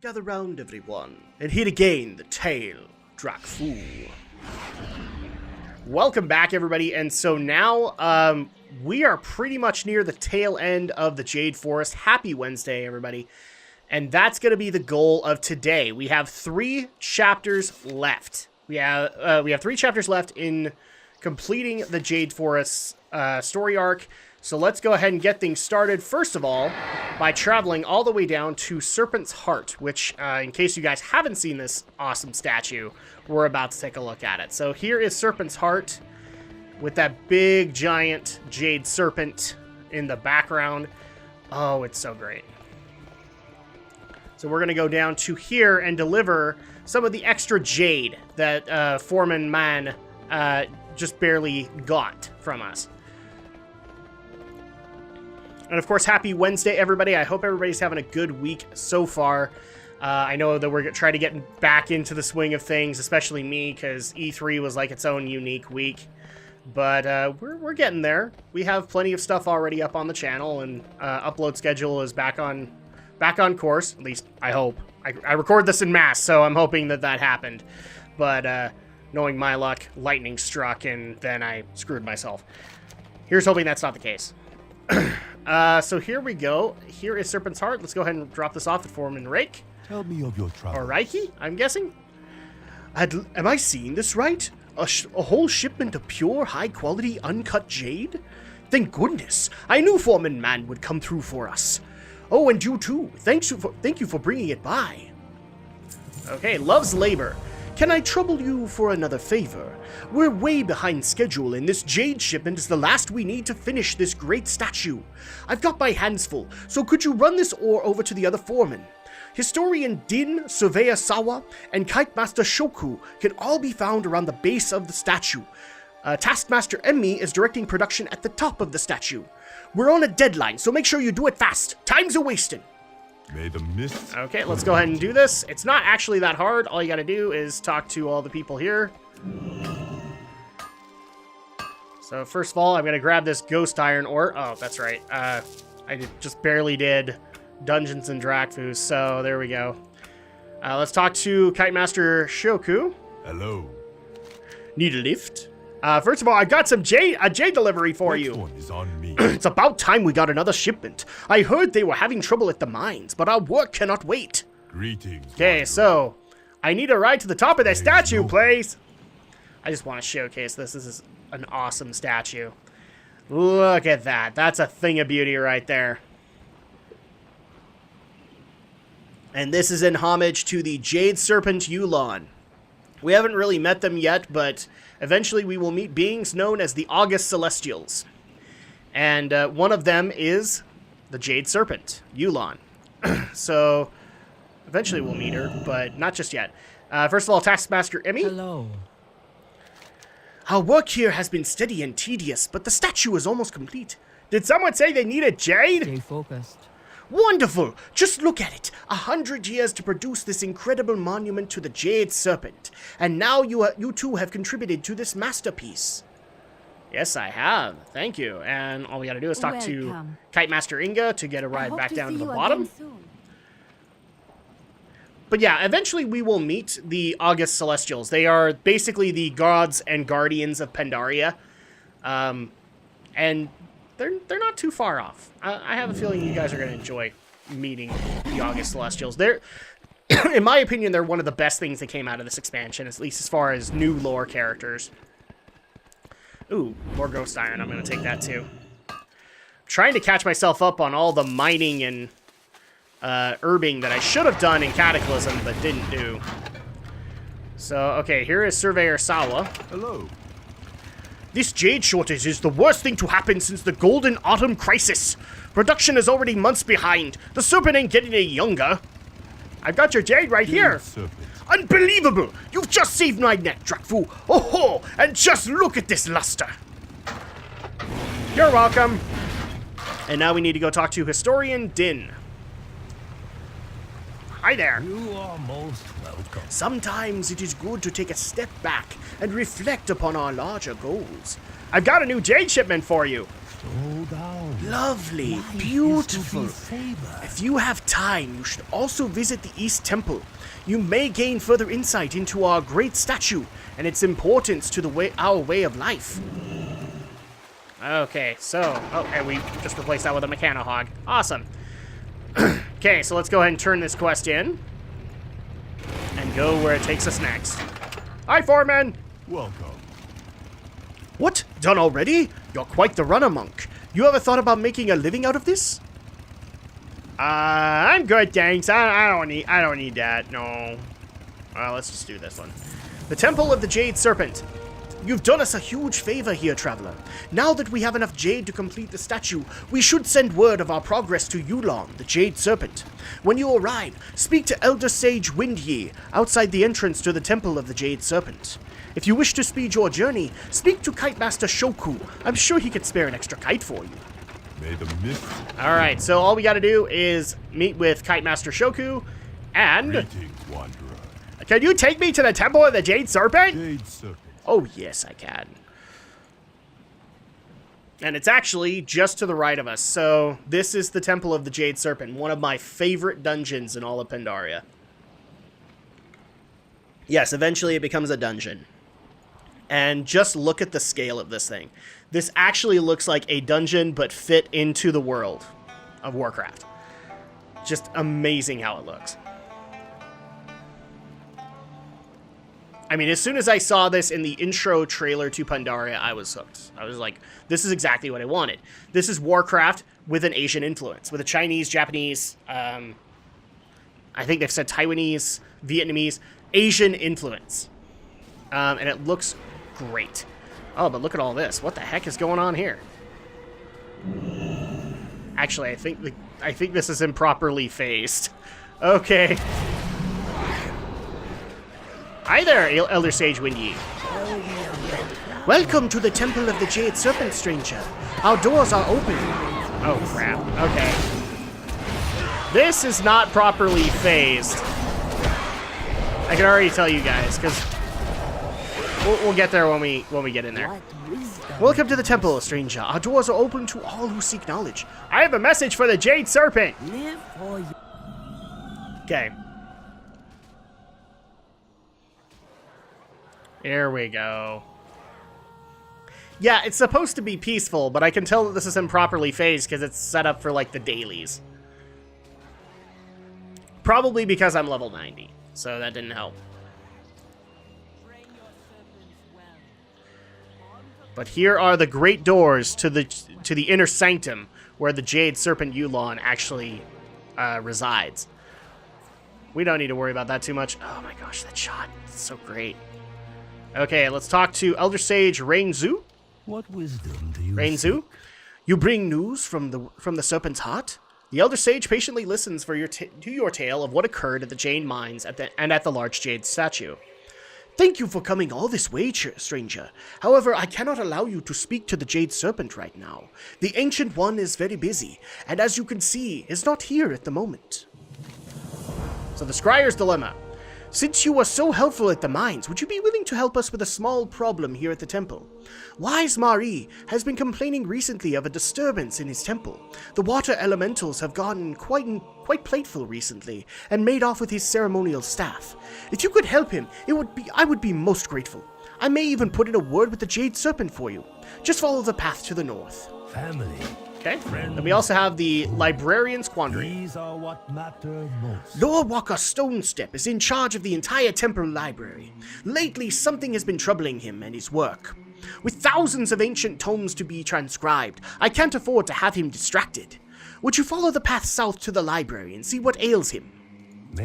Gather round, everyone, and hear again the tale, Drakfu. Welcome back, everybody, and so now, we are pretty much near the tail end of the Jade Forest. Happy Wednesday, everybody. And that's going to be the goal of today. We have 3 chapters left. We have 3 chapters left in completing the Jade Forest story arc. So let's go ahead and get things started, first of all, by traveling all the way down to Serpent's Heart, which, in case you guys haven't seen this awesome statue, we're about to take a look at it. So here is Serpent's Heart, with that big, giant Jade Serpent in the background. Oh, it's so great. So we're going to go down to here and deliver some of the extra Jade that Foreman Man just barely got from us. And of course, happy Wednesday, everybody. I hope everybody's having a good week so far. I know that we're trying to get back into the swing of things, especially me, because E3 was like its own unique week. But we're getting there. We have plenty of stuff already up on the channel, and upload schedule is back on course. At least I hope. I record this in mass, so I'm hoping that happened. But knowing my luck, lightning struck, and then I screwed myself. Here's hoping that's not the case. So here we go. Here is Serpent's Heart. Let's go ahead and drop this off at Foreman Rake. Tell me of your trouble. Or Reiki, I'm guessing. Am I seeing this right? A whole shipment of pure, high-quality, uncut jade? Thank goodness. I knew Foreman Man would come through for us. Oh, and you too. Thank you for bringing it by. Okay, Love's Labor. Can I trouble you for another favor? We're way behind schedule, and this jade shipment is the last we need to finish this great statue. I've got my hands full, so could you run this ore over to the other foreman? Historian Din, Surveyor Sawa, and Kite Master Shoku can all be found around the base of the statue. Taskmaster Emmy is directing production at the top of the statue. We're on a deadline, so make sure you do it fast. Time's a-wasting. May the mist. Okay, let's go ahead and do this. It's not actually that hard. All you gotta do is talk to all the people here. So first of all, I'm gonna grab this ghost iron ore. Oh, that's right. I just barely did Dungeons and Drakfu, so there we go. Let's talk to Kite Master Shoku. Hello. Need a lift? First of all, I got some a jade delivery for you. Next one is on me. It's about time we got another shipment. I heard they were having trouble at the mines, but our work cannot wait. Greetings. Okay, so I need a ride to the top of that statue, please. I just want to showcase this. This is an awesome statue. Look at that. That's a thing of beauty right there. And this is in homage to the Jade Serpent Yulon. We haven't really met them yet, but eventually we will meet beings known as the August Celestials. And one of them is the Jade Serpent, Yulon. So eventually we'll meet her, but not just yet. First of all, Taskmaster Emmy. Hello. Our work here has been steady and tedious, but the statue is almost complete. Did someone say they needed jade? Stay focused. Wonderful! Just look at it. 100 years to produce this incredible monument to the Jade Serpent. And now you two have contributed to this masterpiece. Yes, I have. Thank you. And all we gotta do is talk to Kite Master Inga to get a ride back down to the bottom. But yeah, eventually we will meet the August Celestials. They are basically the gods and guardians of Pandaria. And they're not too far off. I have a feeling you guys are going to enjoy meeting the August Celestials. They're, in my opinion, they're one of the best things that came out of this expansion, at least as far as new lore characters. Ooh, more ghost iron. I'm going to take that too. I'm trying to catch myself up on all the mining and herbing that I should have done in Cataclysm, but didn't do. So, okay, here is Surveyor Sawa. Hello. This jade shortage is the worst thing to happen since the Golden Autumn Crisis. Production is already months behind. The serpent ain't getting any younger. I've got your jade right here. Serpent. Unbelievable! You've just saved my neck, Drakfu. Oh ho! And just look at this luster. You're welcome. And now we need to go talk to Historian Din. Hi there. You are most welcome. Sometimes it is good to take a step back and reflect upon our larger goals. I've got a new jade shipment for you. Slow down. Lovely, Life beautiful. is to be favored. If you have time, you should also visit the East Temple. You may gain further insight into our great statue and its importance to our way of life. Okay, so... Oh, and we just replaced that with a Mechano Hog. Awesome. Okay, so let's go ahead and turn this quest in. And go where it takes us next. Hi, Foreman! Welcome. What? Done already? You're quite the runner, monk. You ever thought about making a living out of this? I'm good, thanks. I don't need that. No. Let's just do this one. The Temple of the Jade Serpent. You've done us a huge favor here, traveler. Now that we have enough jade to complete the statue, we should send word of our progress to Yulon, the Jade Serpent. When you arrive, speak to Elder Sage Windye outside the entrance to the Temple of the Jade Serpent. If you wish to speed your journey, speak to Kite Master Shoku. I'm sure he could spare an extra kite for you. May the mist. Alright, so all we gotta do is meet with Kite Master Shoku, and... Greetings, wanderer. Can you take me to the Temple of the Jade Serpent? Jade Serpent. Oh, yes, I can. And it's actually just to the right of us. So this is the Temple of the Jade Serpent, one of my favorite dungeons in all of Pandaria. Yes, eventually it becomes a dungeon. And just look at the scale of this thing. This actually looks like a dungeon, but fit into the world of Warcraft. Just amazing how it looks. I mean, as soon as I saw this in the intro trailer to Pandaria, I was hooked. I was like, this is exactly what I wanted. This is Warcraft with an Asian influence, with a Chinese, Japanese, I think they've said Taiwanese, Vietnamese, Asian influence. And it looks great. Oh, but look at all this. What the heck is going on here? Actually, I think this is improperly phased. Okay. Hi there, Elder Sage Windye. Welcome to the Temple of the Jade Serpent, stranger. Our doors are open. Oh, crap. Okay. This is not properly phased. I can already tell you guys, because we'll get there when we get in there. Welcome to the temple, stranger. Our doors are open to all who seek knowledge. I have a message for the Jade Serpent. Okay. Here we go. Yeah, it's supposed to be peaceful, but I can tell that this is improperly phased because it's set up for, like, the dailies. Probably because I'm level 90, so that didn't help. But here are the great doors to the inner sanctum, where the Jade Serpent Yulon actually resides. We don't need to worry about that too much. Oh my gosh, that shot. It's so great. Okay, let's talk to Elder Sage Rainzu. What wisdom do you Rainzu, you bring news from the Serpent's Heart? The Elder Sage patiently listens to your tale of what occurred at the Jade Mines and at the large Jade statue. Thank you for coming all this way, stranger. However, I cannot allow you to speak to the Jade Serpent right now. The Ancient One is very busy, and as you can see, is not here at the moment. So the Scryer's Dilemma. Since you were so helpful at the mines, would you be willing to help us with a small problem here at the temple? Wise Marie has been complaining recently of a disturbance in his temple. The water elementals have gotten quite playful recently and made off with his ceremonial staff. If you could help him, I would be most grateful. I may even put in a word with the Jade Serpent for you. Just follow the path to the north. Family. Okay. Then we also have the Librarian's Quandary. These are what matter most. Lord Walker Stonestep is in charge of the entire temple library. Lately, something has been troubling him and his work. With thousands of ancient tomes to be transcribed, I can't afford to have him distracted. Would you follow the path south to the library and see what ails him?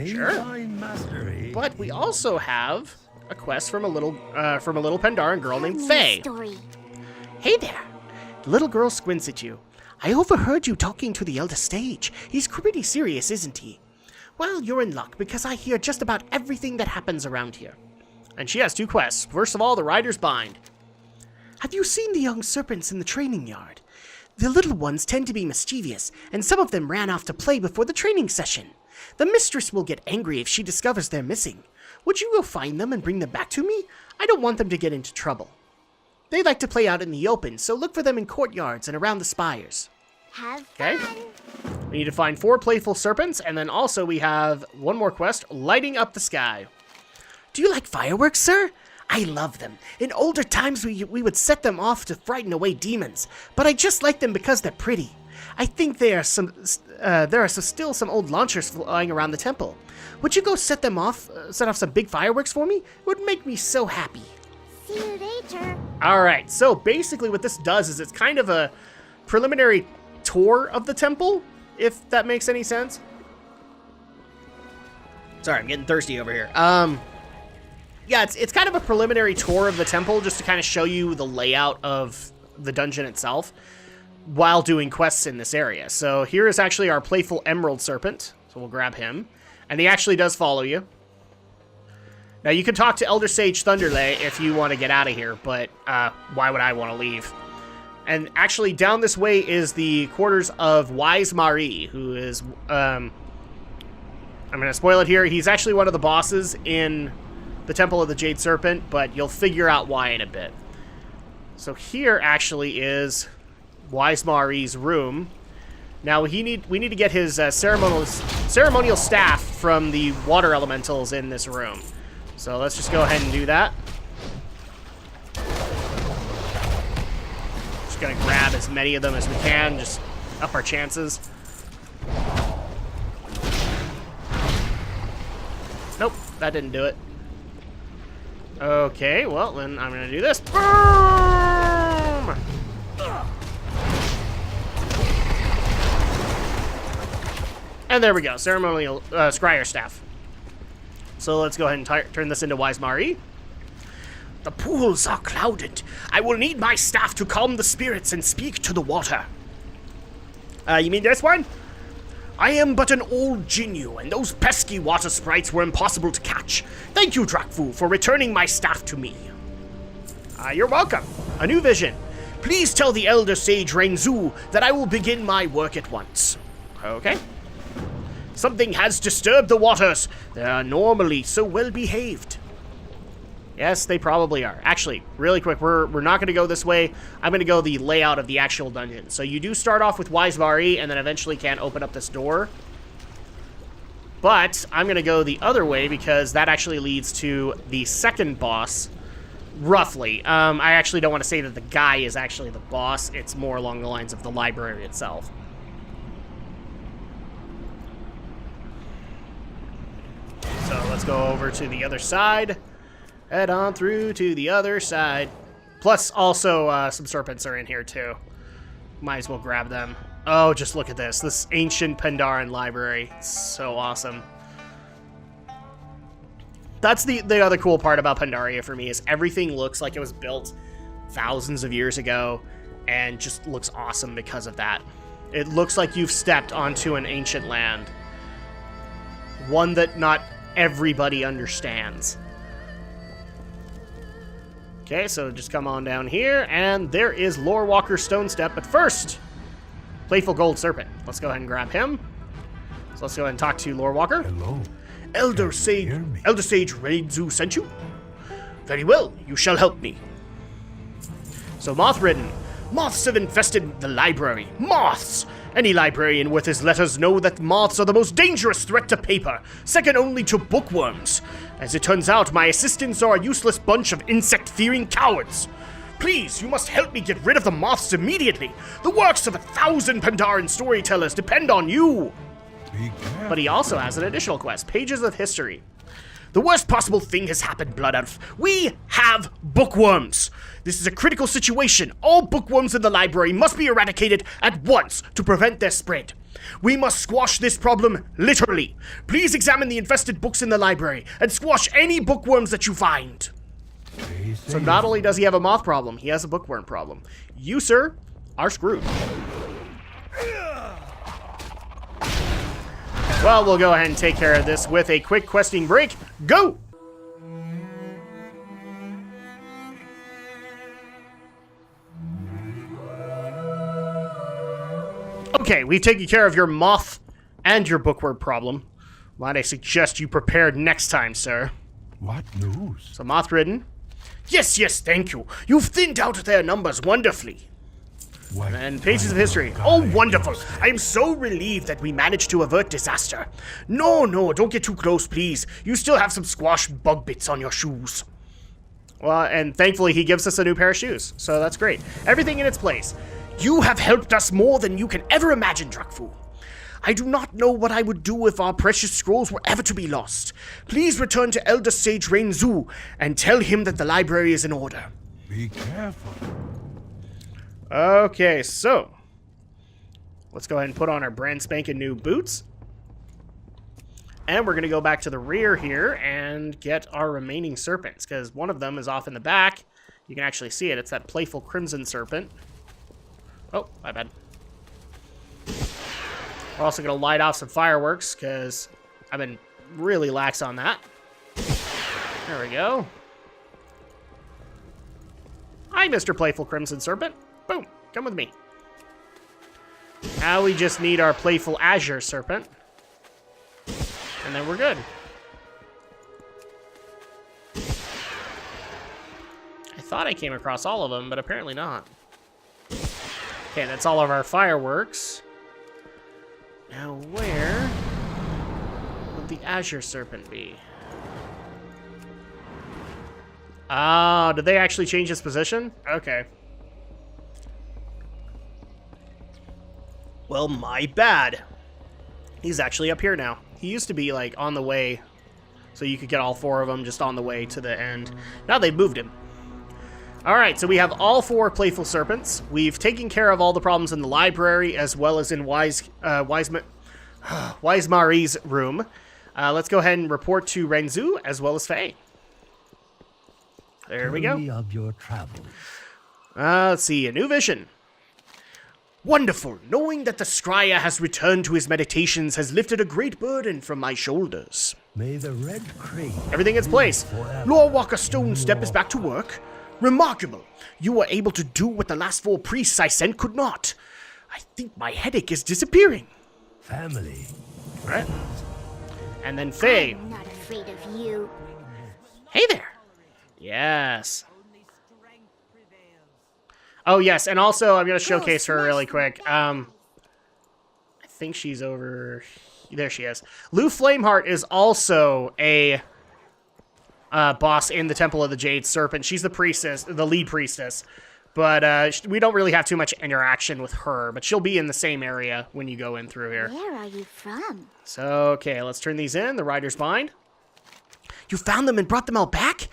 Sure. Mastery. But we also have a quest from a little Pandaran girl named Faye. Hey there. The little girl squints at you. I overheard you talking to the Elder Sage. He's pretty serious, isn't he? Well, you're in luck, because I hear just about everything that happens around here. And she has two quests. First of all, the Rider's Bind. Have you seen the young serpents in the training yard? The little ones tend to be mischievous, and some of them ran off to play before the training session. The mistress will get angry if she discovers they're missing. Would you go find them and bring them back to me? I don't want them to get into trouble. They like to play out in the open, so look for them in courtyards and around the spires. Have Okay. fun. We need to find 4 playful serpents, and then also we have one more quest, lighting up the sky. Do you like fireworks, sir? I love them. In older times, we would set them off to frighten away demons, but I just like them because they're pretty. I think there are still some old launchers flying around the temple. Would you go set off some big fireworks for me? It would make me so happy. See you later. All right, so basically what this does is it's kind of a preliminary tour of the temple, if that makes any sense. Sorry, I'm getting thirsty over here. Yeah, it's kind of a preliminary tour of the temple just to kind of show you the layout of the dungeon itself while doing quests in this area. So here is actually our playful Emerald Serpent. So we'll grab him. And he actually does follow you. Now you can talk to Elder Sage Thunderlay if you want to get out of here, but why would I want to leave? And actually down this way is the quarters of Wise Marie, who is, I'm going to spoil it here. He's actually one of the bosses in the Temple of the Jade Serpent, but you'll figure out why in a bit. So here actually is Wise Marie's room. Now we need to get his ceremonial staff from the water elementals in this room. So let's just go ahead and do that. Just gonna grab as many of them as we can, just up our chances. Nope, that didn't do it. Okay, well then I'm gonna do this. Boom! And there we go, ceremonial scryer staff. So let's go ahead and turn this into Wise Marie. The pools are clouded. I will need my staff to calm the spirits and speak to the water. You mean this one? I am but an old Jinyu, and those pesky water sprites were impossible to catch. Thank you, Drakfu, for returning my staff to me. You're welcome. A new vision. Please tell the Elder Sage Renzu that I will begin my work at once. Okay. Something has disturbed the waters. They are normally so well behaved. Yes, they probably are. Actually, really quick, we're not going to go this way. I'm going to go the layout of the actual dungeon. So you do start off with Wise Marie, and then eventually can open up this door. But I'm going to go the other way because that actually leads to the second boss, roughly. I actually don't want to say that the guy is actually the boss. It's more along the lines of the library itself. So let's go over to the other side. Head on through to the other side. Plus, also, some serpents are in here, too. Might as well grab them. Oh, just look at this. This ancient Pandaren library. It's so awesome. That's the other cool part about Pandaria for me, is everything looks like it was built thousands of years ago and just looks awesome because of that. It looks like you've stepped onto an ancient land. One that not everybody understands. Okay, so just come on down here, and there is Lorewalker Stone Step, but first, Playful Gold Serpent. Let's go ahead and grab him. So let's go ahead and talk to Lorewalker. Hello. Elder Sage Renzu sent you? Very well, you shall help me. So, Moth-ridden. Moths have infested the library. Moths! Any librarian worth his letters know that moths are the most dangerous threat to paper, second only to bookworms. As it turns out, my assistants are a useless bunch of insect-fearing cowards. Please, you must help me get rid of the moths immediately. The works of 1,000 Pandaren storytellers depend on you. But he also has an additional quest, Pages of History. The worst possible thing has happened, Blood Elf. We have bookworms. This is a critical situation. All bookworms in the library must be eradicated at once to prevent their spread. We must squash this problem, literally. Please examine the infested books in the library and squash any bookworms that you find. So not only does he have a moth problem, he has a bookworm problem. You, sir, are screwed. Well, we'll go ahead and take care of this with a quick questing break. Go! Okay, we've taken care of your moth and your bookworm problem. Might I suggest you prepared next time, sir? What news? So, moth-ridden. Yes, yes, thank you. You've thinned out their numbers wonderfully. What And pages of kind history. guy Oh, wonderful. is I am so relieved that we managed to avert disaster. No, no, don't get too close, please. You still have some squash bug bits on your shoes. Well, and thankfully he gives us a new pair of shoes, so that's great. Everything in its place. You have helped us more than you can ever imagine, Drakfu. I do not know what I would do if our precious scrolls were ever to be lost. Please return to Elder Sage Rainzu and tell him that the library is in order. Be careful. Okay, so let's go ahead and put on our brand spanking new boots. And we're going to go back to the rear here and get our remaining serpents, because one of them is off in the back. You can actually see it. It's that playful crimson serpent. Oh, my bad. We're also going to light off some fireworks, because I've been really lax on that. There we go. Hi, Mr. Playful Crimson Serpent. Boom. Come with me. Now we just need our Playful Azure Serpent. And then we're good. I thought I came across all of them, but apparently not. Okay, that's all of our fireworks. Now where would the Azure Serpent be? Oh, did they actually change his position? Okay. Well, my bad. He's actually up here now. He used to be, like, on the way, so you could get all four of them just on the way to the end. Now they've moved him. Alright, so we have all four Playful Serpents. We've taken care of all the problems in the library, as well as in Wisemari's room. Let's go ahead and report to Renzu, as well as Faye. There we go. Tell me of your travels. Let's see, a new vision. Wonderful. Knowing that the Scryer has returned to his meditations has lifted a great burden from my shoulders. May the red crane. Everything in its place. Lore Walker Stone Step is back to work. Remarkable. You were able to do what the last 4 priests I sent could not. I think my headache is disappearing. Family. Right. And then Faye. I'm not afraid of you. Hey there. Yes. Oh, yes, and also I'm going to showcase her really quick. I think she's over... There she is. Lou Flameheart is also a boss in the Temple of the Jade Serpent. She's the priestess, the lead priestess. But we don't really have too much interaction with her, but she'll be in the same area when you go in through here. Where are you from? So, okay, let's turn these in. The Rider's Bind. You found them and brought them all back?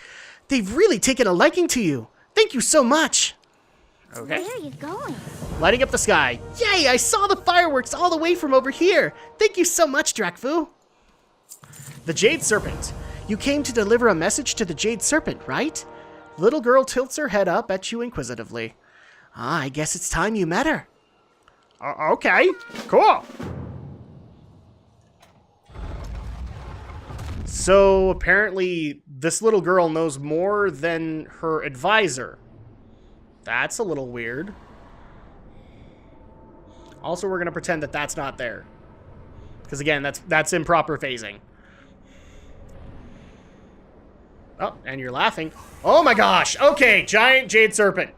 They've really taken a liking to you. Thank you so much. Okay. Where are you going? Lighting up the sky. Yay, I saw the fireworks all the way from over here. Thank you so much, Drakfu. The Jade Serpent. You came to deliver a message to the Jade Serpent, right? The little girl tilts her head up at you inquisitively. Ah, I guess it's time you met her. Okay, cool. So apparently this little girl knows more than her advisor. That's a little weird. Also, we're going to pretend that that's not there. Because again, that's improper phasing. Oh, and you're laughing. Oh my gosh! Okay, giant Jade Serpent.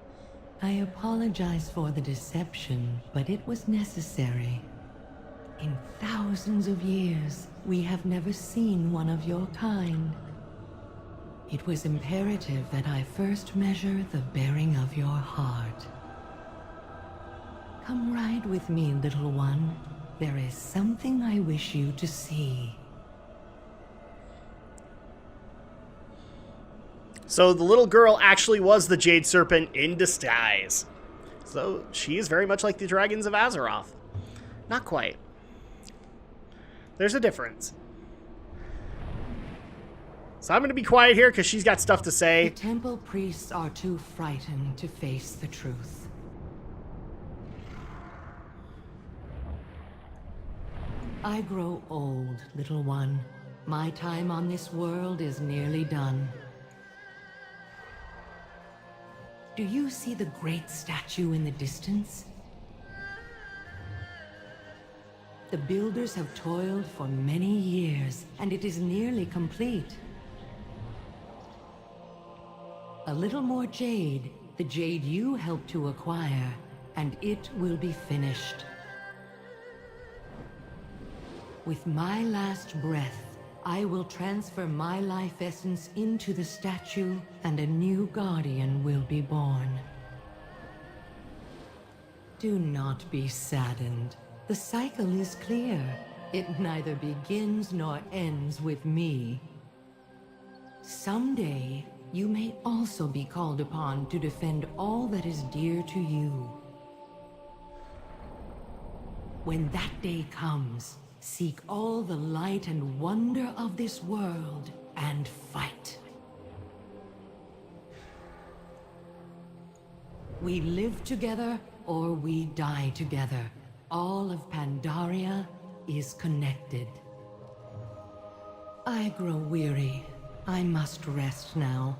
I apologize for the deception, but it was necessary. In thousands of years, we have never seen one of your kind. It was imperative that I first measure the bearing of your heart. Come ride with me, little one. There is something I wish you to see. So the little girl actually was the Jade Serpent in disguise. So she is very much like the Dragons of Azeroth. Not quite. There's a difference. So I'm going to be quiet here because she's got stuff to The say. temple priests are too frightened to face the truth. I grow old, little one. My time on this world is nearly done. Do you see the great statue in the distance? The builders have toiled for many years, and it is nearly complete. A little more jade, the jade you helped to acquire, and it will be finished. With my last breath, I will transfer my life essence into the statue, and a new guardian will be born. Do not be saddened. The cycle is clear. It neither begins nor ends with me. Someday, you may also be called upon to defend all that is dear to you. When that day comes, seek all the light and wonder of this world and fight. We live together or we die together. All of Pandaria is connected. I grow weary. I must rest now.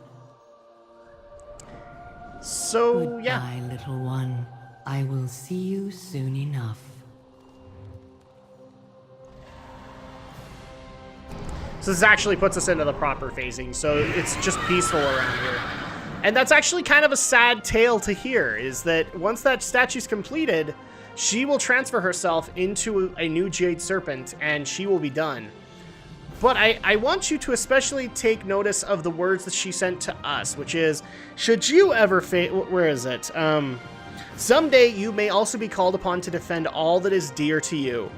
So, yeah. Goodbye, little one. I will see you soon enough. So this actually puts us into the proper phasing, so it's just peaceful around here. And that's actually kind of a sad tale to hear, is that once that statue's completed, she will transfer herself into a new Jade Serpent, and she will be done. But I want you to especially take notice of the words that she sent to us, which is, should you ever where is it? Someday you may also be called upon to defend all that is dear to you.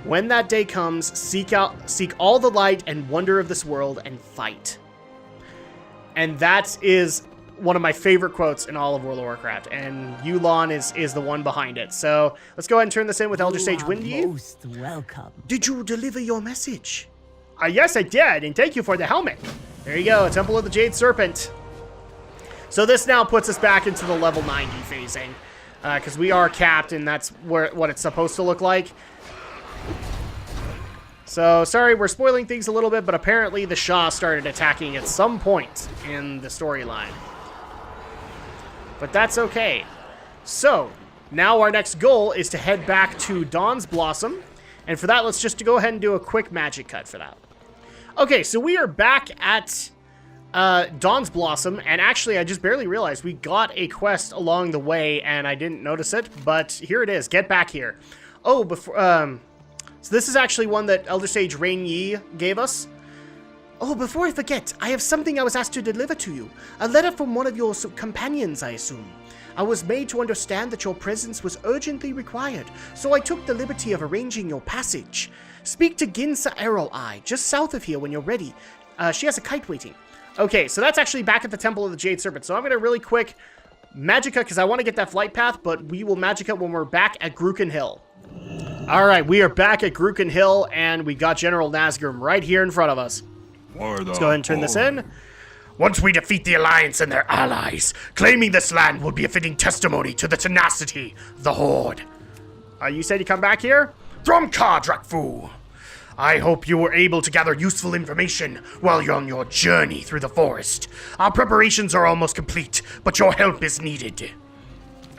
When that day comes, seek all the light and wonder of this world and fight. And that is one of my favorite quotes in all of World of Warcraft, and Yulon is the one behind it. So let's go ahead and turn this in with Elder Sage Windy. Most welcome. Did you deliver your message? Yes, I did, and thank you for the helmet. There you go, Temple of the Jade Serpent. So this now puts us back into the level 90 phasing, because we are capped, and that's what it's supposed to look like. So, sorry, we're spoiling things a little bit, but apparently the Shah started attacking at some point in the storyline. But that's okay. So, now our next goal is to head back to Dawn's Blossom, and for that, let's just go ahead and do a quick magic cut for that. Okay, so we are back at Dawn's Blossom, and actually, I just barely realized we got a quest along the way, and I didn't notice it, but here it is. Get back here. Oh, before, so this is actually one that Elder Sage Rain Yi gave us. Oh, before I forget, I have something I was asked to deliver to you. A letter from one of your companions, I assume. I was made to understand that your presence was urgently required, so I took the liberty of arranging your passage. Speak to Ginsa Arrow Eye, just south of here when you're ready. She has a kite waiting. Okay, so that's actually back at the Temple of the Jade Serpent. So I'm going to really quick Magicka, because I want to get that flight path, but we will Magicka when we're back at Gruken Hill. Alright, we are back at Gruken Hill, and we got General Nazgrim right here in front of us. Let's go ahead and turn this in. Once we defeat the Alliance and their allies, claiming this land will be a fitting testimony to the tenacity of the Horde. You said you come back here? Dromka, Drakfu! I hope you were able to gather useful information while you're on your journey through the forest. Our preparations are almost complete, but your help is needed.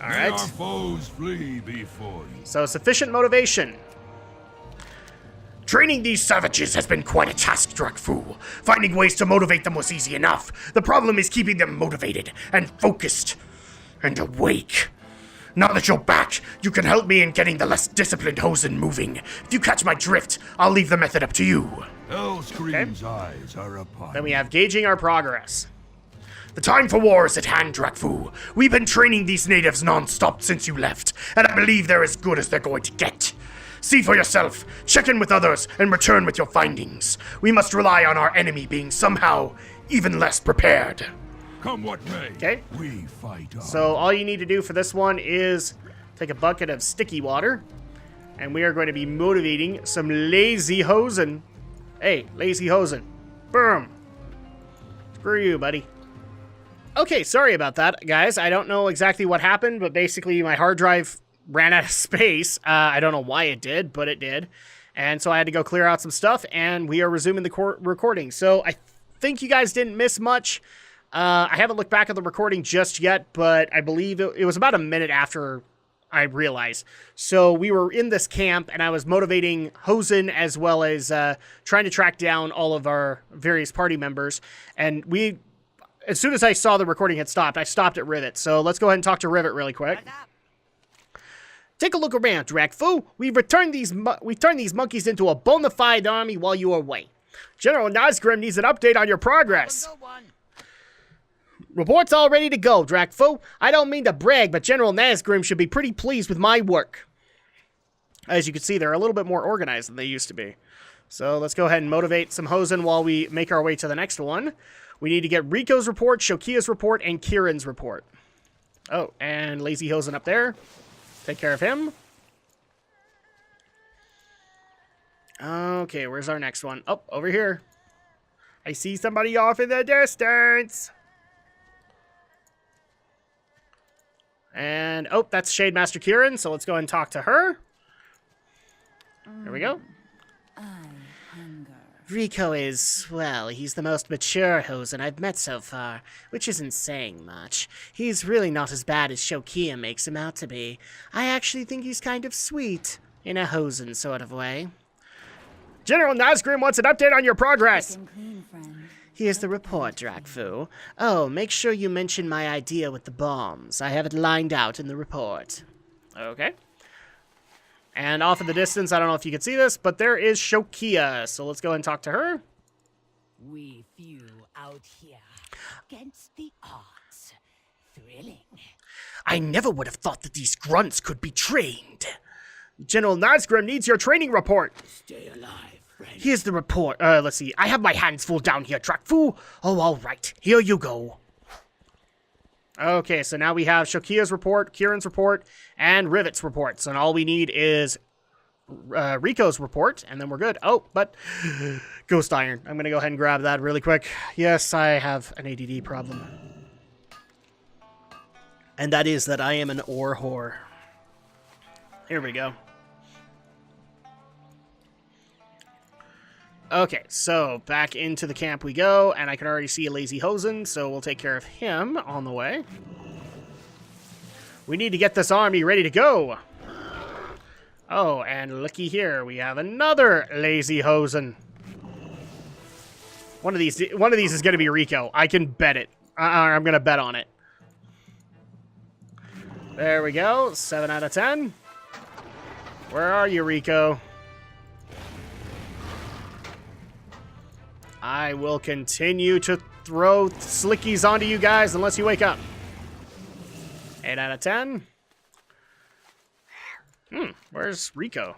Alright. Our foes flee before you. So, sufficient motivation. Training these savages has been quite a task, Drakfu. Finding ways to motivate them was easy enough. The problem is keeping them motivated and focused and awake. Now that you're back, you can help me in getting the less disciplined Hosen moving. If you catch my drift, I'll leave the method up to you. Hellscream's eyes are upon Then we have gauging our progress. The time for war is at hand, Drakfu. We've been training these natives non-stop since you left, and I believe they're as good as they're going to get. See for yourself, check in with others, and return with your findings. We must rely on our enemy being somehow even less prepared. Come what may. Okay. We fight on. So all you need to do for this one is take a bucket of sticky water, and we are going to be motivating some lazy Hosen. Hey, lazy Hosen. Boom. Screw you, buddy. Okay, sorry about that, guys. I don't know exactly what happened, but basically my hard drive ran out of space. I don't know why it did, but it did. And so I had to go clear out some stuff, and we are resuming the recording. So I think you guys didn't miss much. I haven't looked back at the recording just yet, but I believe it was about a minute after I realized. So we were in this camp, and I was motivating Hosen as well as trying to track down all of our various party members. And as soon as I saw the recording had stopped, I stopped at Rivet. So let's go ahead and talk to Rivet really quick. Take a look around, Drakfu. We've turned these monkeys into a bona fide army while you were away. General Nazgrim needs an update on your progress. Reports all ready to go, Drakfu. I don't mean to brag, but General Nazgrim should be pretty pleased with my work. As you can see, they're a little bit more organized than they used to be. So let's go ahead and motivate some Hosen while we make our way to the next one. We need to get Rico's report, Shokia's report, and Kieran's report. Oh, and Lazy Hosen up there. Take care of him. Okay, where's our next one? Oh, over here. I see somebody off in the distance. And, oh, that's Shade Master Kieran, so let's go and talk to her. Here we go. Rico is, well, he's the most mature Hosen I've met so far, which isn't saying much. He's really not as bad as Shokia makes him out to be. I actually think he's kind of sweet, in a Hosen sort of way. General Nazgrim wants an update on your progress. Here's the report, Drakfu. Oh, make sure you mention my idea with the bombs. I have it lined out in the report. Okay. And off in the distance, I don't know if you can see this, but there is Shokia. So let's go and talk to her. We few out here against the odds. Thrilling. I never would have thought that these grunts could be trained. General Nazgrim needs your training report. Stay alive, friend. Here's the report. Let's see. I have my hands full down here, Drakfu. Oh, all right. Here you go. Okay, so now we have Shokia's report, Kieran's report, and Rivet's report. So all we need is Rico's report, and then we're good. Oh, but Ghost Iron. I'm going to go ahead and grab that really quick. Yes, I have an ADD problem. And that is that I am an ore whore. Here we go. Okay, so back into the camp we go, and I can already see a Lazy Hosen, so we'll take care of him on the way. We need to get this army ready to go. Oh, and looky here, we have another Lazy Hosen. One of these is going to be Rico. I can bet it. I'm going to bet on it. There we go, 7 out of 10. Where are you, Rico? I will continue to throw slickies onto you guys unless you wake up. 8 out of 10. Where's Rico?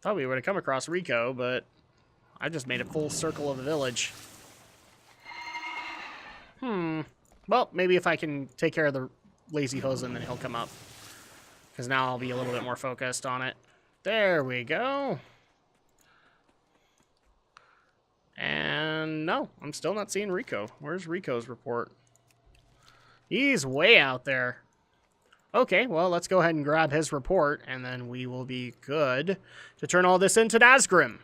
Thought we would have come across Rico, but I just made a full circle of the village. Well, maybe if I can take care of the Lazy Hosen, then he'll come up. Because now I'll be a little bit more focused on it. There we go. And no, I'm still not seeing Rico. Where's Rico's report? He's way out there. Okay, well, let's go ahead and grab his report, and then we will be good to turn all this into Nazgrim.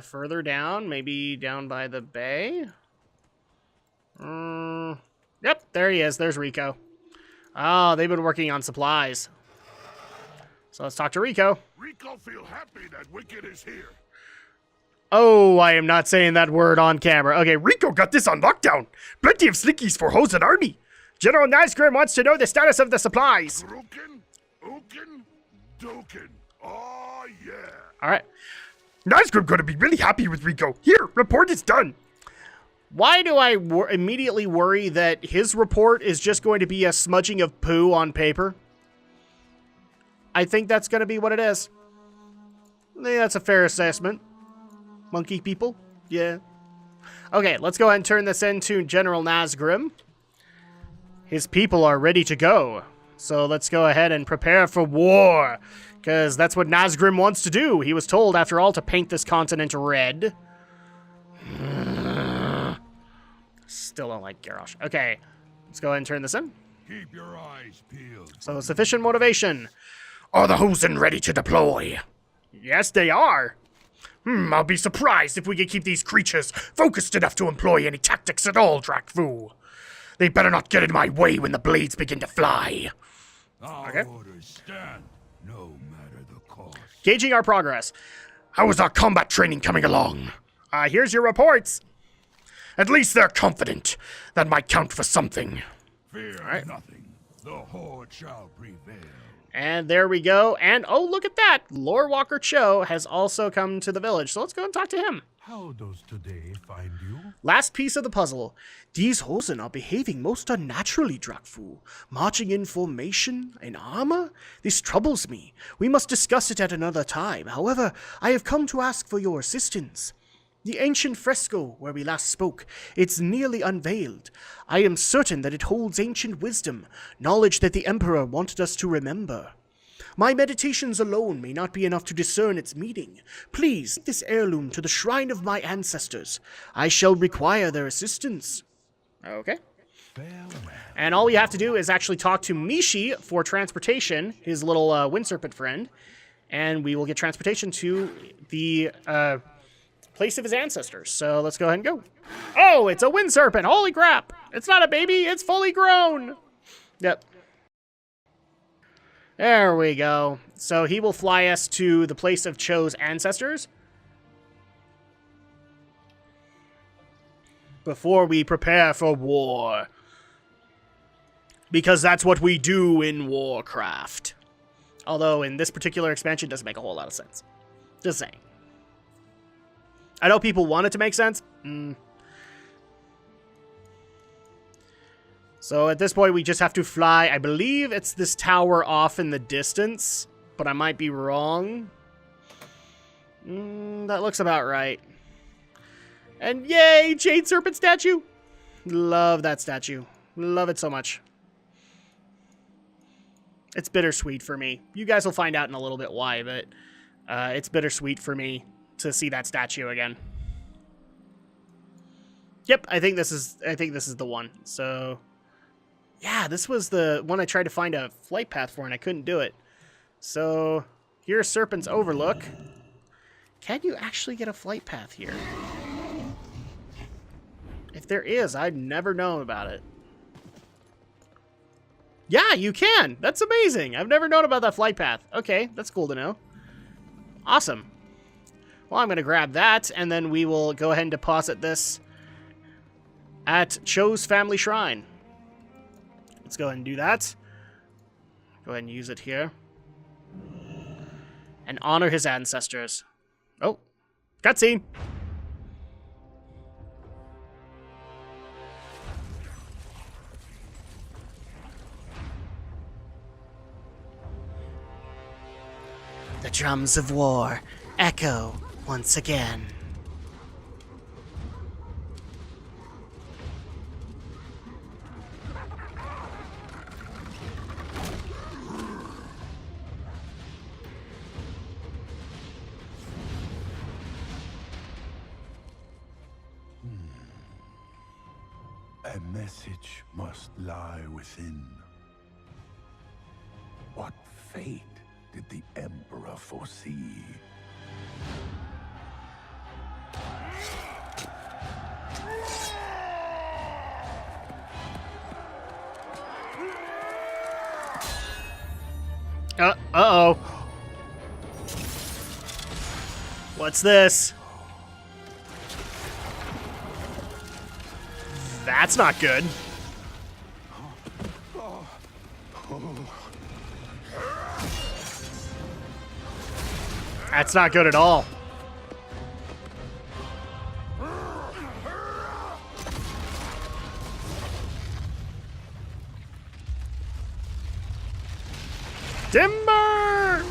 Further down, maybe down by the bay. Yep, there he is. There's Rico. Oh, they've been working on supplies. So let's talk to Rico. Rico feel happy that Wicked is here. Oh, I am not saying that word on camera. Okay, Rico got this on lockdown. Plenty of slickies for Hosen Army. General Nazgrim wants to know the status of the supplies. Rukin, Ukin, Dukin. Oh, yeah. All right. Nazgrim gonna be really happy with Rico. Here, report is done. Why do I immediately worry that his report is just going to be a smudging of poo on paper? I think that's going to be what it is. I think that's a fair assessment. Monkey people? Yeah. Okay, let's go ahead and turn this into General Nazgrim. His people are ready to go. So let's go ahead and prepare for war. Because that's what Nazgrim wants to do. He was told, after all, to paint this continent red. Still don't like Garrosh. Okay, let's go ahead and turn this in. Keep your eyes peeled. So sufficient motivation. Are the Hosen ready to deploy? Yes, they are. I'll be surprised if we can keep these creatures focused enough to employ any tactics at all, Drakfu. They better not get in my way when the blades begin to fly. Our orders stand, no matter the cost. Gauging our progress. How is our combat training coming along? Here's your reports. At least they're confident. That might count for something. Fear nothing. The Horde shall prevail. And there we go. And, oh, look at that. Lore Walker Cho has also come to the village. So let's go and talk to him. How does today find you? Last piece of the puzzle. These Hosen are behaving most unnaturally, Drakfu. Marching in formation, in armor? This troubles me. We must discuss it at another time. However, I have come to ask for your assistance. The ancient fresco where we last spoke, it's nearly unveiled. I am certain that it holds ancient wisdom, knowledge that the Emperor wanted us to remember. My meditations alone may not be enough to discern its meaning. Please, take this heirloom to the shrine of my ancestors. I shall require their assistance. Okay. And all we have to do is actually talk to Mishi for transportation, his little wind serpent friend, and we will get transportation to the place of his ancestors. So let's go ahead and go. Oh, it's a wind serpent. Holy crap. It's not a baby. It's fully grown. Yep. There we go. So he will fly us to the place of Cho's ancestors before we prepare for war. Because that's what we do in Warcraft. Although in this particular expansion, it doesn't make a whole lot of sense. Just saying. I know people want it to make sense. So at this point, we just have to fly. I believe it's this tower off in the distance, but I might be wrong. That looks about right. And yay, Jade Serpent statue. Love that statue. Love it so much. It's bittersweet for me. You guys will find out in a little bit why, but it's bittersweet for me to see that statue again. Yep, I think this is the one. So yeah, this was the one I tried to find a flight path for and I couldn't do it. So here's Serpent's Overlook. Can you actually get a flight path here? If there is, I'd never known about it. Yeah, you can. That's amazing. I've never known about that flight path. Okay, that's cool to know. Awesome. Well, I'm going to grab that, and then we will go ahead and deposit this at Cho's family shrine. Let's go ahead and do that. Go ahead and use it here. And honor his ancestors. Oh, cutscene. The drums of war echo once again. A message must lie within. What fate did the Emperor foresee? Uh-oh. What's this? That's not good. That's not good at all. Timber!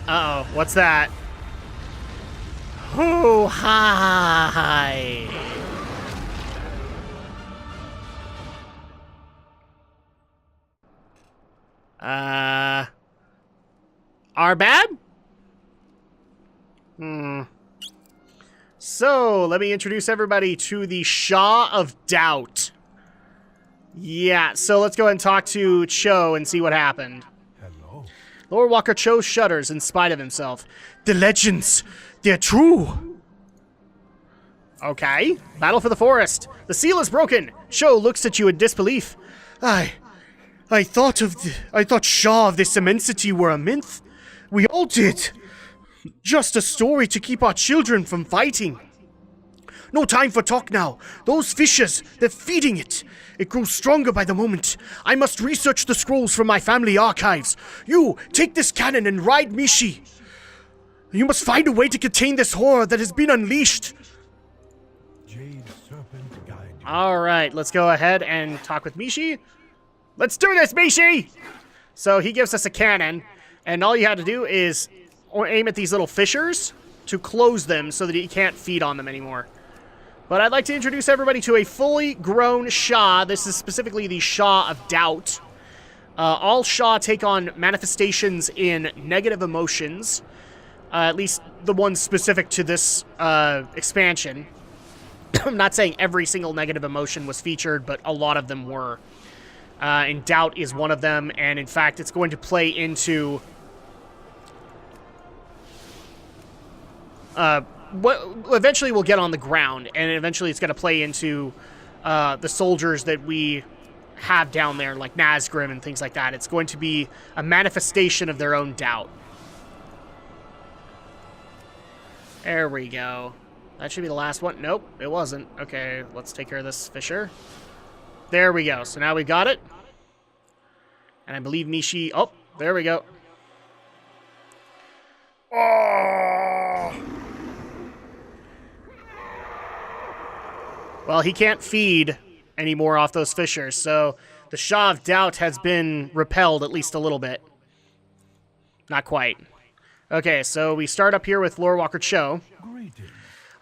Uh-oh, what's that? Oh, hi. Are bad? So, let me introduce everybody to the Shaw of Doubt. Yeah, so let's go ahead and talk to Cho and see what happened. Hello. Lord Walker Cho shudders in spite of himself. The legends, they're true. Okay, battle for the forest. The seal is broken. Cho looks at you in disbelief. I thought Shah of this immensity were a myth. We all did. Just a story to keep our children from fighting. No time for talk now. Those fishes, they're feeding it. It grows stronger by the moment. I must research the scrolls from my family archives. You, take this cannon and ride Mishi. You must find a way to contain this horror that has been unleashed. Jade Serpent guide you. Alright, let's go ahead and talk with Mishi. Let's do this, Mishi! So he gives us a cannon, and all you had to do is aim at these little fissures to close them so that he can't feed on them anymore. But I'd like to introduce everybody to a fully grown Shah. This is specifically the Shah of Doubt. All Shah take on manifestations in negative emotions. At least the ones specific to this expansion. I'm not saying every single negative emotion was featured, but a lot of them were. And Doubt is one of them, and in fact, it's going to play into... eventually we'll get on the ground, and eventually it's going to play into the soldiers that we have down there, like Nazgrim and things like that. It's going to be a manifestation of their own doubt. There we go. That should be the last one. Nope, it wasn't. Okay, let's take care of this fissure. There we go. So now we got it. And I believe Mishi... Oh, there we go. Oh! Well, he can't feed anymore off those fissures, so the Shah of Doubt has been repelled at least a little bit. Not quite. Okay, so we start up here with Lore Walker Cho.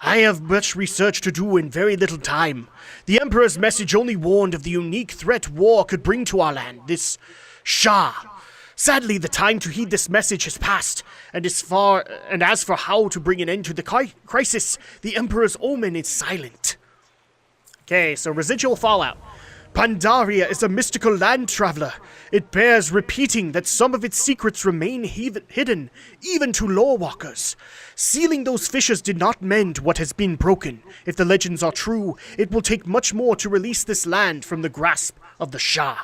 I have much research to do in very little time. The Emperor's message only warned of the unique threat war could bring to our land, this Shah. Sadly, the time to heed this message has passed, and as for how to bring an end to the crisis, the Emperor's omen is silent. Okay, so residual fallout. Pandaria is a mystical land traveler. It bears repeating that some of its secrets remain hidden, even to lore walkers. Sealing those fissures did not mend what has been broken. If the legends are true, it will take much more to release this land from the grasp of the Shah.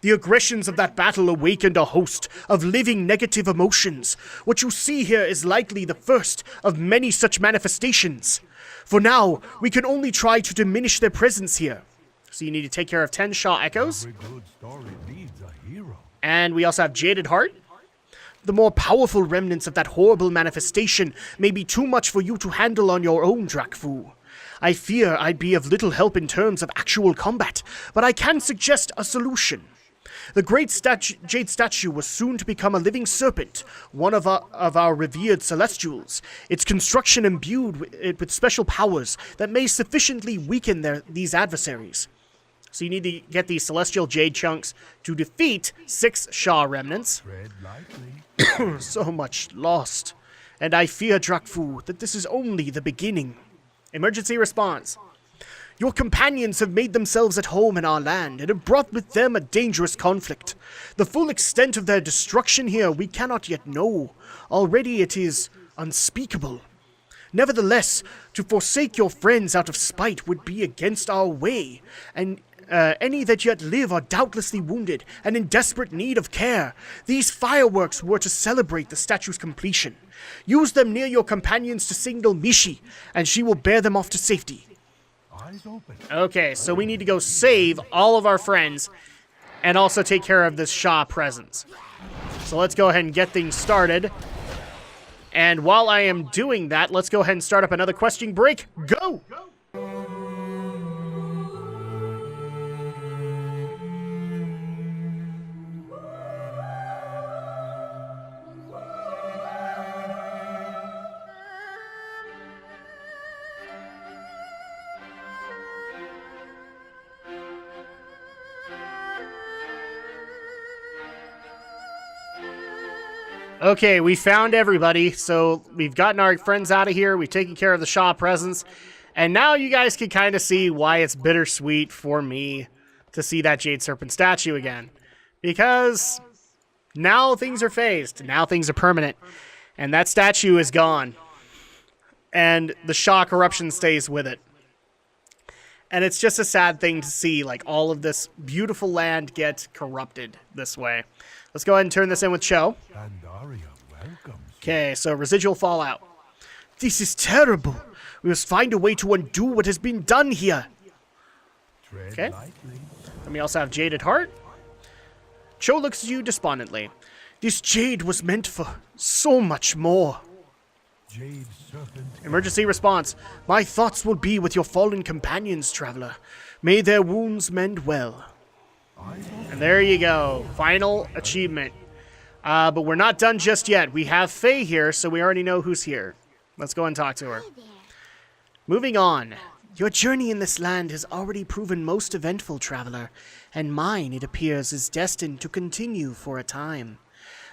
The aggressions of that battle awakened a host of living negative emotions. What you see here is likely the first of many such manifestations. For now, we can only try to diminish their presence here. So you need to take care of 10 Shah Echoes. Every good story needs a hero. And we also have Jaded Heart. The more powerful remnants of that horrible manifestation may be too much for you to handle on your own, Drakfu. I fear I'd be of little help in terms of actual combat, but I can suggest a solution. The great Jade statue was soon to become a living serpent, one of our revered celestials. Its construction imbued with special powers that may sufficiently weaken these adversaries. So you need to get these celestial jade chunks to defeat 6 Shah remnants. Tread lightly. So much lost. And I fear, Drakfu, that this is only the beginning. Emergency response. Your companions have made themselves at home in our land, and have brought with them a dangerous conflict. The full extent of their destruction here we cannot yet know. Already it is unspeakable. Nevertheless, to forsake your friends out of spite would be against our way, and any that yet live are doubtlessly wounded and in desperate need of care. These fireworks were to celebrate the statue's completion. Use them near your companions to signal Mishi, and she will bear them off to safety. Eyes open. Okay, so we need to go save all of our friends and also take care of this Shah presence. So let's go ahead and get things started. And while I am doing that, let's go ahead and start up another questing break. Go! Okay, we found everybody, so we've gotten our friends out of here, we've taken care of the Shah presence, and now you guys can kind of see why it's bittersweet for me to see that Jade Serpent statue again. Because now things are phased, now things are permanent, and that statue is gone. And the Shah corruption stays with it. And it's just a sad thing to see, like, all of this beautiful land get corrupted this way. Let's go ahead and turn this in with Cho. Pandaria welcomes. Okay, so residual fallout. This is terrible. We must find a way to undo what has been done here. Tread Okay. lightly. And we also have Jaded Heart. Cho looks at you despondently. This jade was meant for so much more. Jade Serpent. Emergency response. My thoughts will be with your fallen companions, traveler. May their wounds mend well. And there you go. Final achievement. But we're not done just yet. We have Faye here, so we already know who's here. Let's go and talk to her. Moving on. Your journey in this land has already proven most eventful, traveler, and mine, it appears, is destined to continue for a time.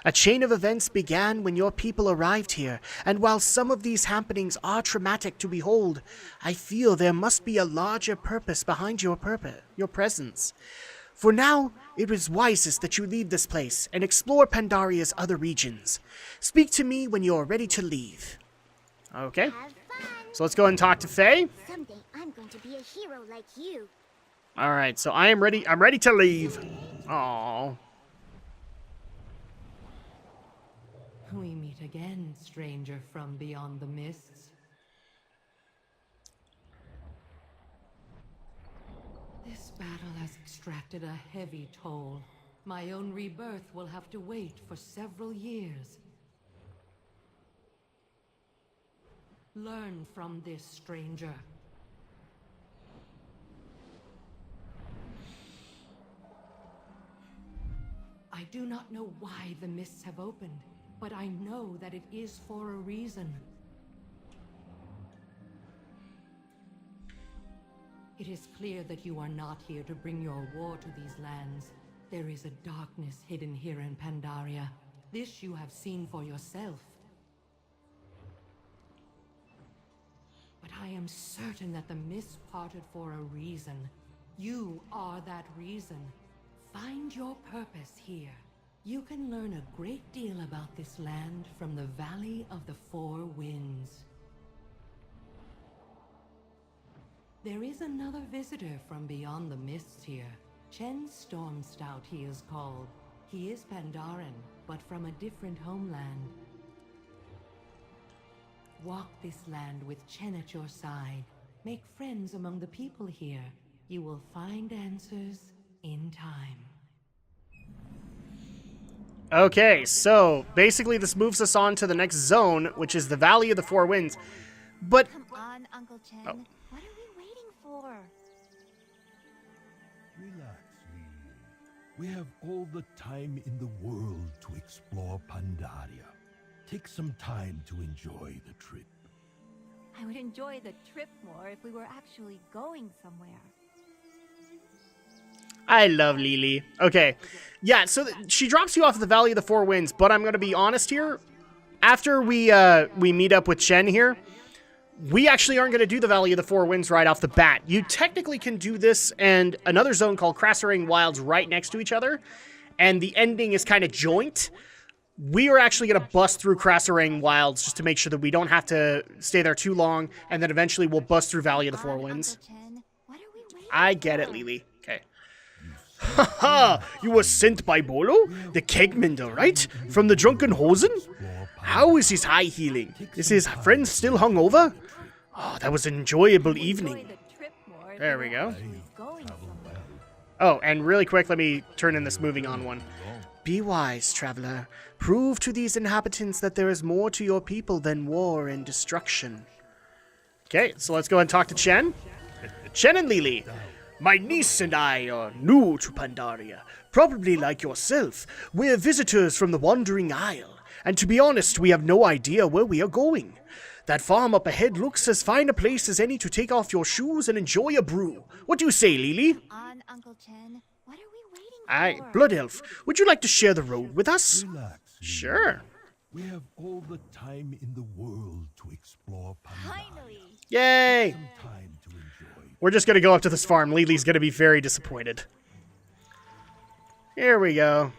A chain of events began when your people arrived here, and while some of these happenings are traumatic to behold, I feel there must be a larger purpose behind your presence. For now, it is wisest that you leave this place and explore Pandaria's other regions. Speak to me when you are ready to leave. Okay, Have fun. so let's go and talk to Faye. Someday I'm going to be a hero like you. All right, so I am ready. I'm ready to leave. Aww. We meet again, stranger from beyond the mists. This battle has extracted a heavy toll. My own rebirth will have to wait for several years. Learn from this, stranger. I do not know why the mists have opened, but I know that it is for a reason. It is clear that you are not here to bring your war to these lands. There is a darkness hidden here in Pandaria. This you have seen for yourself. But I am certain that the mists parted for a reason. You are that reason. Find your purpose here. You can learn a great deal about this land from the Valley of the Four Winds. There is another visitor from beyond the mists here. Chen Stormstout he is called. He is Pandaren, but from a different homeland. Walk this land with Chen at your side. Make friends among the people here. You will find answers in time. Okay, so basically this moves us on to the next zone, which is the Valley of the Four Winds. But Come on, Uncle Chen. Oh. What are we waiting for? Relax, Lily. We have all the time in the world to explore Pandaria. Take some time to enjoy the trip. I would enjoy the trip more if we were actually going somewhere. I love Lily. Okay, yeah, so she drops you off at the Valley of the Four Winds, but I'm going to be honest here. After we meet up with Chen here, we actually aren't going to do the Valley of the Four Winds right off the bat. You technically can do this and another zone called Krasarang Wilds right next to each other, and the ending is kind of joint. We are actually going to bust through Krasarang Wilds just to make sure that we don't have to stay there too long, and then eventually we'll bust through Valley of the Four Winds. Uncle Chen, what are we waiting I get it, Lily. Okay. Haha! You were sent by Bolo? The kegmender, right? From the Drunken Hosen? How is his high healing? Is his friend still hungover? Oh, that was an enjoyable evening. Enjoy the trip more if There we we were go. actually going somewhere. Oh, and really quick, let me turn in this moving on one. Be wise, traveler. Prove to these inhabitants that there is more to your people than war and destruction. Okay, so let's go and talk to Chen. Chen and Lily. My niece and I are new to Pandaria. Probably like yourself, we're visitors from the Wandering Isle. And to be honest, we have no idea where we are going. That farm up ahead looks as fine a place as any to take off your shoes and enjoy a brew. What do you say, Lily? on, Uncle Chen. What are we waiting Aye, for? Blood Elf, would you like to share the road with us? Relax, Lily. Sure. We have all the time in the world to explore Pandaria. Finally! Yay! Some time to enjoy. We're just gonna go up to this farm. Lily's gonna be very disappointed. Here we go.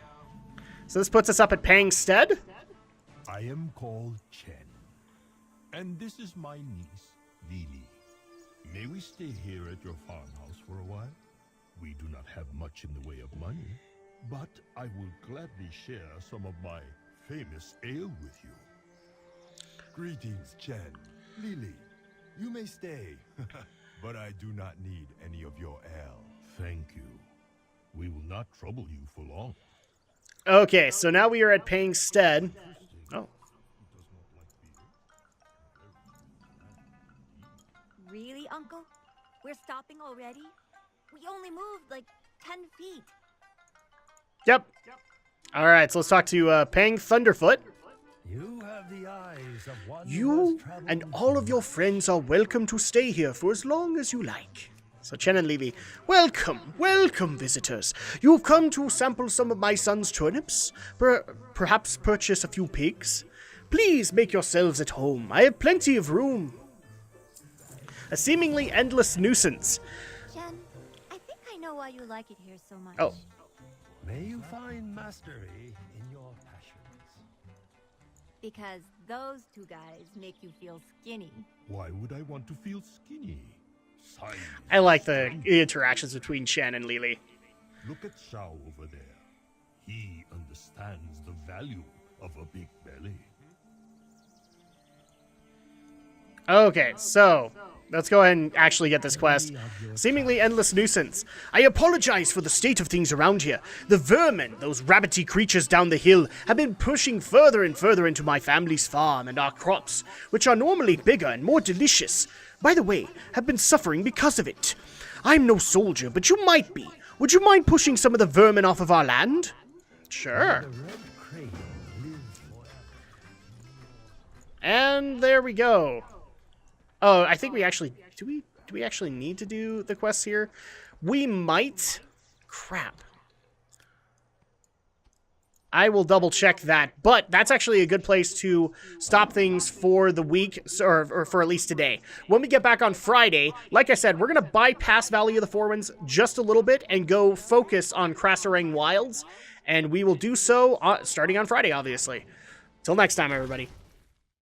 So this puts us up at Pangstead. I am called Chen. And this is my niece, Lily. May we stay here at your farmhouse for a while? We do not have much in the way of money, but I will gladly share some of my famous ale with you. Greetings, Chen. Lily, you may stay, but I do not need any of your ale. Thank you. We will not trouble you for long. Okay, so now we are at paying stead. Oh. Really, Uncle? We're stopping already? We only moved like 10 feet. Yep. All right, so let's talk to Pang Thunderfoot. You have the eyes of one You and all of your friends are welcome to stay here for as long as you like. So Chen and Levy, welcome, welcome visitors. You have come to sample some of my son's turnips, perhaps purchase a few pigs. Please make yourselves at home. I have plenty of room. A seemingly endless nuisance. Jen, I think I know why you like it here so much. Oh. May you find mastery in your passions. Because those two guys make you feel skinny. Why would I want to feel skinny? Science. I like the interactions between Chen and Lily. Look at Shao over there. He understands the value of a big belly. Okay, so let's go ahead and actually get this quest. Seemingly endless nuisance. I apologize for the state of things around here. The vermin, those rabbity creatures down the hill, have been pushing further and further into my family's farm and our crops, which are normally bigger and more delicious. By the way, have been suffering because of it. I'm no soldier, but you might be. Would you mind pushing some of the vermin off of our land? Sure. And there we go. Oh, I think we actually... Do we actually need to do the quests here? We might. Crap. I will double check that, but that's actually a good place to stop things for the week, or for at least today. When we get back on Friday, like I said, we're going to bypass Valley of the Four Winds just a little bit and go focus on Krasarang Wilds, and we will do so starting on Friday, obviously. Till next time, everybody.